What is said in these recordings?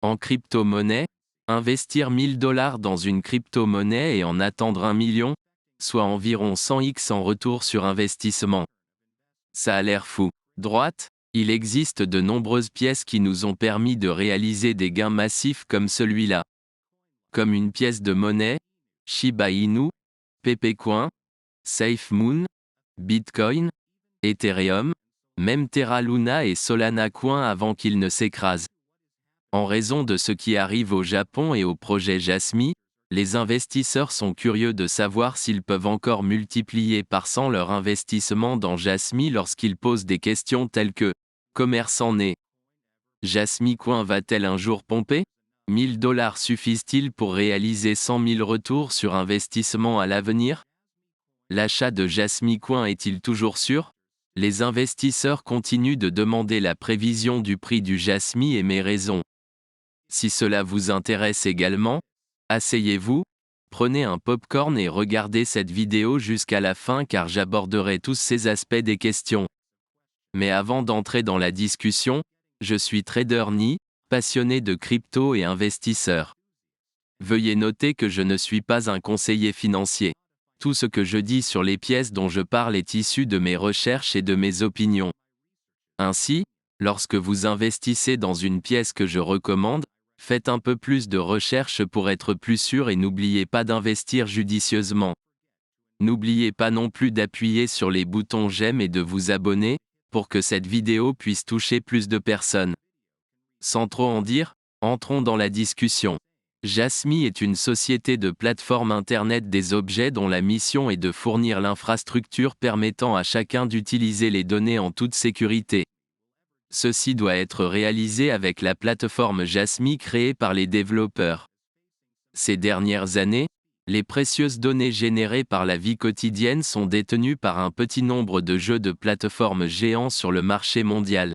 En crypto-monnaie, investir 1000 $ dans une crypto-monnaie et en attendre 1 million, soit environ 100x en retour sur investissement. Ça a l'air fou. Droite, il existe de nombreuses pièces qui nous ont permis de réaliser des gains massifs comme celui-là. Comme une pièce de monnaie, Shiba Inu, Pepecoin, SafeMoon, Bitcoin, Ethereum, même Terra Luna et Solana Coin avant qu'ils ne s'écrasent. En raison de ce qui arrive au Japon et au projet Jasmy, les investisseurs sont curieux de savoir s'ils peuvent encore multiplier par 100 leur investissement dans Jasmy lorsqu'ils posent des questions telles que « Commerçant né. Jasmy Coin va-t-elle un jour pomper ? 1000 $ suffisent-ils pour réaliser 100 000 retours sur investissement à l'avenir ? L'achat de Jasmy Coin est-il toujours sûr ? Les investisseurs continuent de demander la prévision du prix du Jasmy et mes raisons. Si cela vous intéresse également, asseyez-vous, prenez un popcorn et regardez cette vidéo jusqu'à la fin car j'aborderai tous ces aspects des questions. Mais avant d'entrer dans la discussion, je suis trader Ni, passionné de crypto et investisseur. Veuillez noter que je ne suis pas un conseiller financier. Tout ce que je dis sur les pièces dont je parle est issu de mes recherches et de mes opinions. Ainsi, lorsque vous investissez dans une pièce que je recommande, faites un peu plus de recherche pour être plus sûr et n'oubliez pas d'investir judicieusement. N'oubliez pas non plus d'appuyer sur les boutons j'aime et de vous abonner, pour que cette vidéo puisse toucher plus de personnes. Sans trop en dire, entrons dans la discussion. Jasmy est une société de plateforme Internet des objets dont la mission est de fournir l'infrastructure permettant à chacun d'utiliser les données en toute sécurité. Ceci doit être réalisé avec la plateforme Jasmy créée par les développeurs. Ces dernières années, les précieuses données générées par la vie quotidienne sont détenues par un petit nombre de jeux de plateformes géants sur le marché mondial.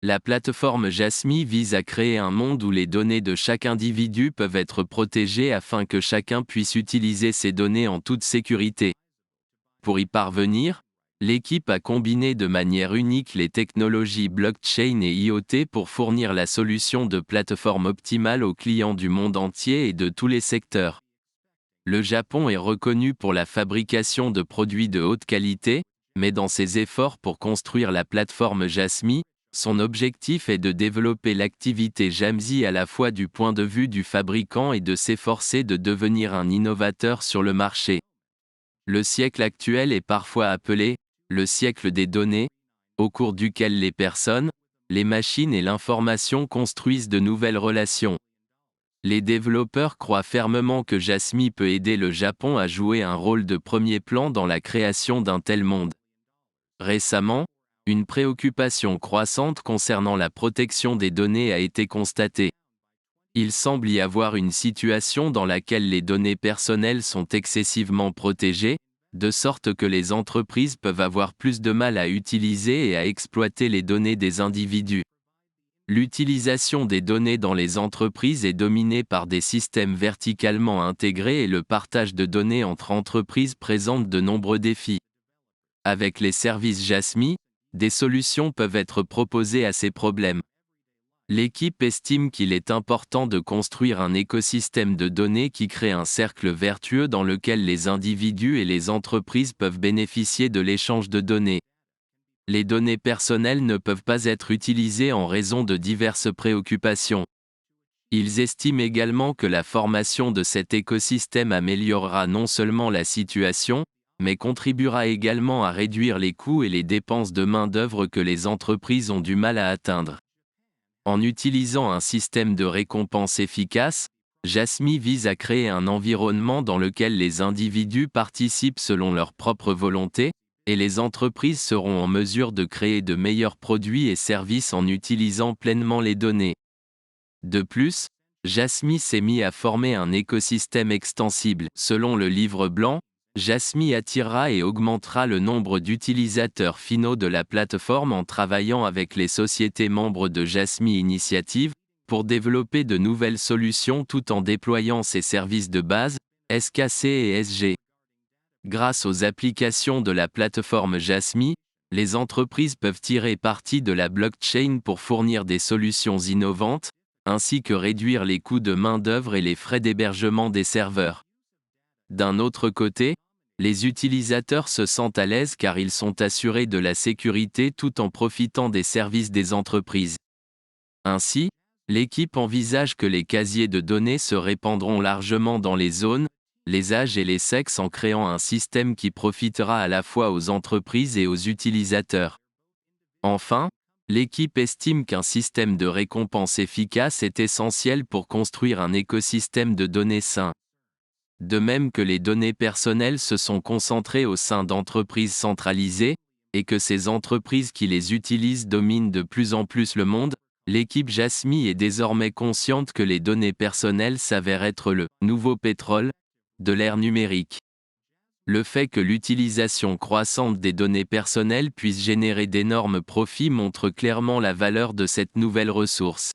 La plateforme Jasmy vise à créer un monde où les données de chaque individu peuvent être protégées afin que chacun puisse utiliser ces données en toute sécurité. Pour y parvenir, l'équipe a combiné de manière unique les technologies blockchain et IoT pour fournir la solution de plateforme optimale aux clients du monde entier et de tous les secteurs. Le Japon est reconnu pour la fabrication de produits de haute qualité, mais dans ses efforts pour construire la plateforme Jasmy, son objectif est de développer l'activité Jamzy à la fois du point de vue du fabricant et de s'efforcer de devenir un innovateur sur le marché. Le siècle actuel est parfois appelé le siècle des données, au cours duquel les personnes, les machines et l'information construisent de nouvelles relations. Les développeurs croient fermement que Jasmy peut aider le Japon à jouer un rôle de premier plan dans la création d'un tel monde. Récemment, une préoccupation croissante concernant la protection des données a été constatée. Il semble y avoir une situation dans laquelle les données personnelles sont excessivement protégées, de sorte que les entreprises peuvent avoir plus de mal à utiliser et à exploiter les données des individus. L'utilisation des données dans les entreprises est dominée par des systèmes verticalement intégrés et le partage de données entre entreprises présente de nombreux défis. Avec les services Jasmy, des solutions peuvent être proposées à ces problèmes. L'équipe estime qu'il est important de construire un écosystème de données qui crée un cercle vertueux dans lequel les individus et les entreprises peuvent bénéficier de l'échange de données. Les données personnelles ne peuvent pas être utilisées en raison de diverses préoccupations. Ils estiment également que la formation de cet écosystème améliorera non seulement la situation, mais contribuera également à réduire les coûts et les dépenses de main-d'œuvre que les entreprises ont du mal à atteindre. En utilisant un système de récompense efficace, Jasmy vise à créer un environnement dans lequel les individus participent selon leur propre volonté, et les entreprises seront en mesure de créer de meilleurs produits et services en utilisant pleinement les données. De plus, Jasmy s'est mis à former un écosystème extensible. Selon le livre blanc, Jasmy attirera et augmentera le nombre d'utilisateurs finaux de la plateforme en travaillant avec les sociétés membres de Jasmy Initiative, pour développer de nouvelles solutions tout en déployant ses services de base, SKC et SG. Grâce aux applications de la plateforme Jasmy, les entreprises peuvent tirer parti de la blockchain pour fournir des solutions innovantes, ainsi que réduire les coûts de main-d'œuvre et les frais d'hébergement des serveurs. D'un autre côté, les utilisateurs se sentent à l'aise car ils sont assurés de la sécurité tout en profitant des services des entreprises. Ainsi, l'équipe envisage que les casiers de données se répandront largement dans les zones, les âges et les sexes en créant un système qui profitera à la fois aux entreprises et aux utilisateurs. Enfin, l'équipe estime qu'un système de récompense efficace est essentiel pour construire un écosystème de données sain. De même que les données personnelles se sont concentrées au sein d'entreprises centralisées, et que ces entreprises qui les utilisent dominent de plus en plus le monde, l'équipe Jasmy est désormais consciente que les données personnelles s'avèrent être le « nouveau pétrole » de l'ère numérique. Le fait que l'utilisation croissante des données personnelles puisse générer d'énormes profits montre clairement la valeur de cette nouvelle ressource.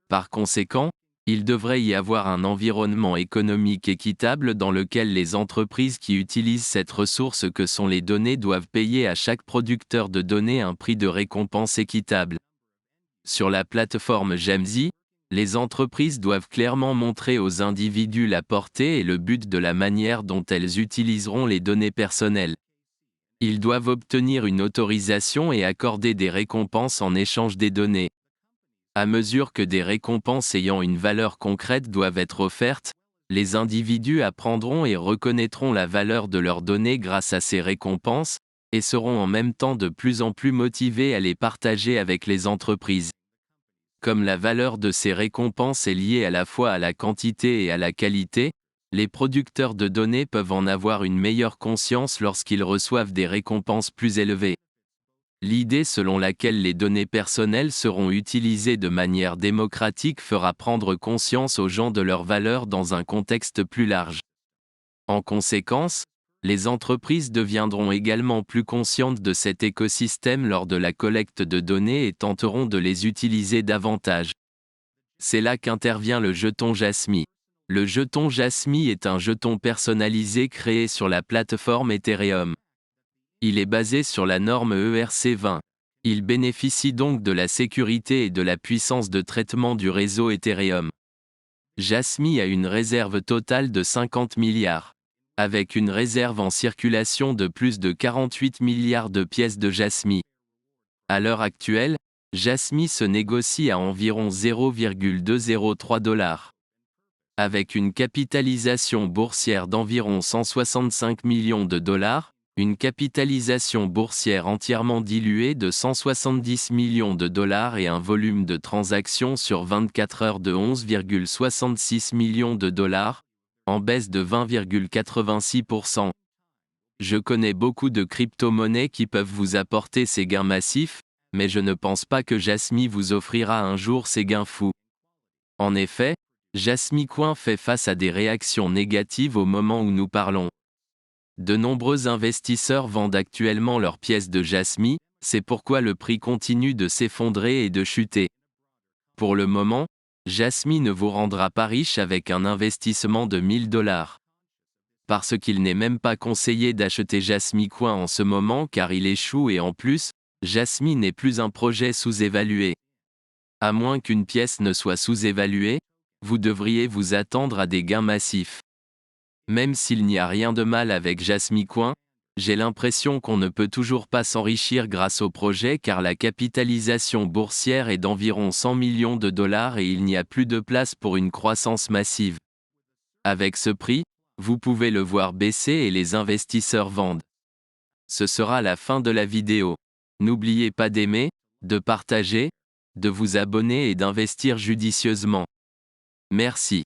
Par conséquent, il devrait y avoir un environnement économique équitable dans lequel les entreprises qui utilisent cette ressource que sont les données doivent payer à chaque producteur de données un prix de récompense équitable. Sur la plateforme Jamzy, les entreprises doivent clairement montrer aux individus la portée et le but de la manière dont elles utiliseront les données personnelles. Ils doivent obtenir une autorisation et accorder des récompenses en échange des données. À mesure que des récompenses ayant une valeur concrète doivent être offertes, les individus apprendront et reconnaîtront la valeur de leurs données grâce à ces récompenses, et seront en même temps de plus en plus motivés à les partager avec les entreprises. Comme la valeur de ces récompenses est liée à la fois à la quantité et à la qualité, les producteurs de données peuvent en avoir une meilleure conscience lorsqu'ils reçoivent des récompenses plus élevées. L'idée selon laquelle les données personnelles seront utilisées de manière démocratique fera prendre conscience aux gens de leur valeur dans un contexte plus large. En conséquence, les entreprises deviendront également plus conscientes de cet écosystème lors de la collecte de données et tenteront de les utiliser davantage. C'est là qu'intervient le jeton Jasmy. Le jeton Jasmy est un jeton personnalisé créé sur la plateforme Ethereum. Il est basé sur la norme ERC20. Il bénéficie donc de la sécurité et de la puissance de traitement du réseau Ethereum. Jasmy a une réserve totale de 50 milliards. Avec une réserve en circulation de plus de 48 milliards de pièces de Jasmy. À l'heure actuelle, Jasmy se négocie à environ 0,203 $. Avec une capitalisation boursière d'environ 165 millions de dollars, une capitalisation boursière entièrement diluée de 170 millions de dollars et un volume de transactions sur 24 heures de 11,66 millions de dollars, en baisse de 20,86%. Je connais beaucoup de crypto-monnaies qui peuvent vous apporter ces gains massifs, mais je ne pense pas que Jasmy vous offrira un jour ces gains fous. En effet, Jasmy Coin fait face à des réactions négatives au moment où nous parlons. De nombreux investisseurs vendent actuellement leurs pièces de Jasmy, c'est pourquoi le prix continue de s'effondrer et de chuter. Pour le moment, Jasmy ne vous rendra pas riche avec un investissement de 1000 $. Parce qu'il n'est même pas conseillé d'acheter Jasmy Coin en ce moment car il échoue et en plus, Jasmy n'est plus un projet sous-évalué. À moins qu'une pièce ne soit sous-évaluée, vous devriez vous attendre à des gains massifs. Même s'il n'y a rien de mal avec Jasmy Coin, j'ai l'impression qu'on ne peut toujours pas s'enrichir grâce au projet car la capitalisation boursière est d'environ 100 millions de dollars et il n'y a plus de place pour une croissance massive. Avec ce prix, vous pouvez le voir baisser et les investisseurs vendent. Ce sera la fin de la vidéo. N'oubliez pas d'aimer, de partager, de vous abonner et d'investir judicieusement. Merci.